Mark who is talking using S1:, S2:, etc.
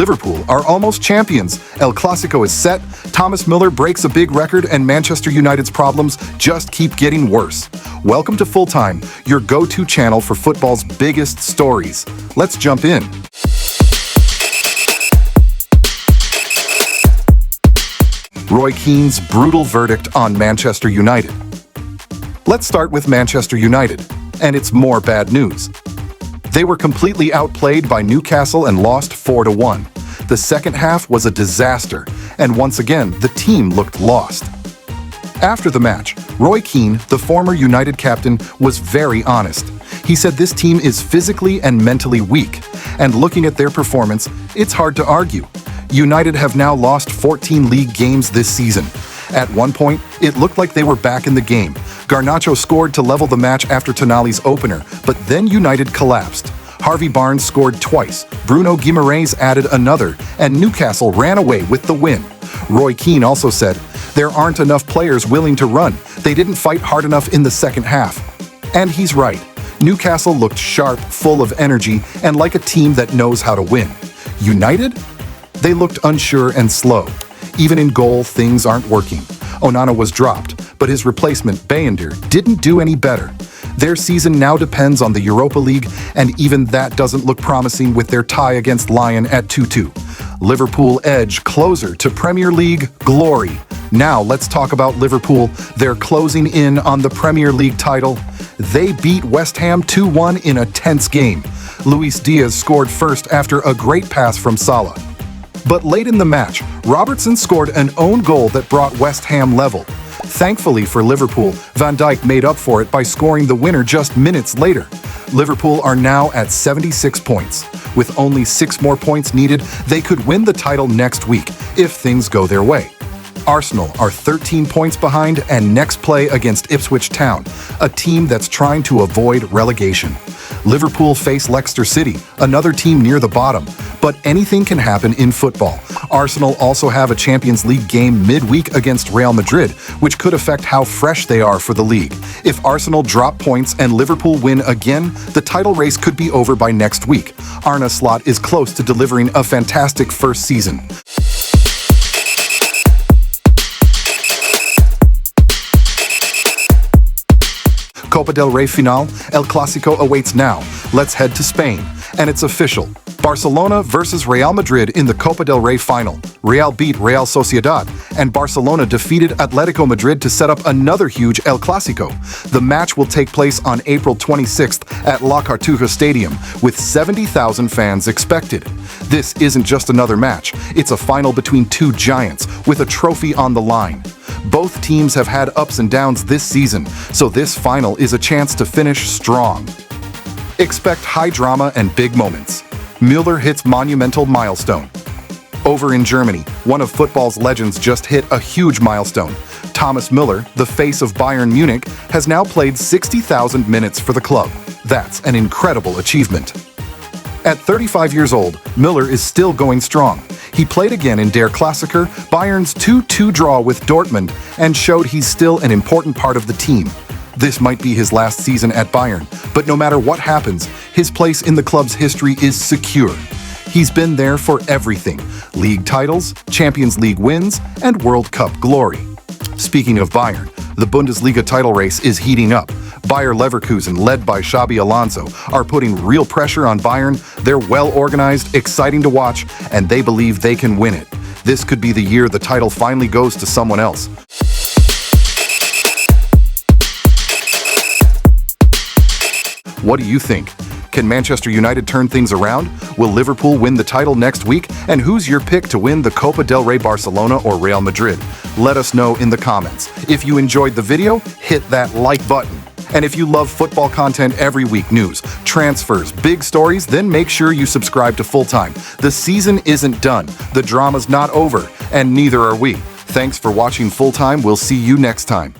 S1: Liverpool are almost champions. El Clásico is set, Thomas Müller breaks a big record, and Manchester United's problems just keep getting worse. Welcome to Full Time, your go-to channel for football's biggest stories. Let's jump in. Roy Keane's brutal verdict on Manchester United. Let's start with Manchester United, and it's more bad news. They were completely outplayed by Newcastle and lost 4-1. The second half was a disaster, and once again, the team looked lost. After the match, Roy Keane, the former United captain, was very honest. He said this team is physically and mentally weak, and looking at their performance, it's hard to argue. United have now lost 14 league games this season. At one point, it looked like they were back in the game. Garnacho scored to level the match after Tonali's opener, but then United collapsed. Harvey Barnes scored twice, Bruno Guimaraes added another, and Newcastle ran away with the win. Roy Keane also said, "There aren't enough players willing to run. They didn't fight hard enough in the second half." And he's right. Newcastle looked sharp, full of energy, and like a team that knows how to win. United? They looked unsure and slow. Even in goal, things aren't working. Onana was dropped, but his replacement, Bayender, didn't do any better. Their season now depends on the Europa League, and even that doesn't look promising with their tie against Lyon at 2-2. Liverpool edge closer to Premier League glory. Now let's talk about Liverpool. They're closing in on the Premier League title. They beat West Ham 2-1 in a tense game. Luis Diaz scored first after a great pass from Salah. But late in the match, Robertson scored an own goal that brought West Ham level. Thankfully for Liverpool, Van Dijk made up for it by scoring the winner just minutes later. Liverpool are now at 76 points. With only 6 more points needed, they could win the title next week, if things go their way. Arsenal are 13 points behind and next play against Ipswich Town, a team that's trying to avoid relegation. Liverpool face Leicester City, another team near the bottom, but anything can happen in football. Arsenal also have a Champions League game midweek against Real Madrid, which could affect how fresh they are for the league. If Arsenal drop points and Liverpool win again, the title race could be over by next week. Arne Slot is close to delivering a fantastic first season. Copa del Rey final, El Clásico awaits now. Let's head to Spain. And it's official. Barcelona versus Real Madrid in the Copa del Rey final. Real beat Real Sociedad, and Barcelona defeated Atletico Madrid to set up another huge El Clásico. The match will take place on April 26th at La Cartuja Stadium, with 70,000 fans expected. This isn't just another match. It's a final between two giants, with a trophy on the line. Both teams have had ups and downs this season, so this final is a chance to finish strong. Expect high drama and big moments. Müller hits monumental milestone. Over in Germany, one of football's legends just hit a huge milestone. Thomas Müller, the face of Bayern Munich, has now played 60,000 minutes for the club. That's an incredible achievement. At 35 years old, Müller is still going strong. He played again in Der Klassiker, Bayern's 2-2 draw with Dortmund, and showed he's still an important part of the team. This might be his last season at Bayern, but no matter what happens, his place in the club's history is secure. He's been there for everything: league titles, Champions League wins, and World Cup glory. Speaking of Bayern, the Bundesliga title race is heating up. Bayer Leverkusen, led by Xabi Alonso, are putting real pressure on Bayern. They're well-organized, exciting to watch, and they believe they can win it. This could be the year the title finally goes to someone else. What do you think? Can Manchester United turn things around? Will Liverpool win the title next week? And who's your pick to win the Copa del Rey, Barcelona or Real Madrid? Let us know in the comments. If you enjoyed the video, hit that like button. And if you love football content every week, news, transfers, big stories, then make sure you subscribe to Full Time. The season isn't done, the drama's not over, and neither are we. Thanks for watching Full Time. We'll see you next time.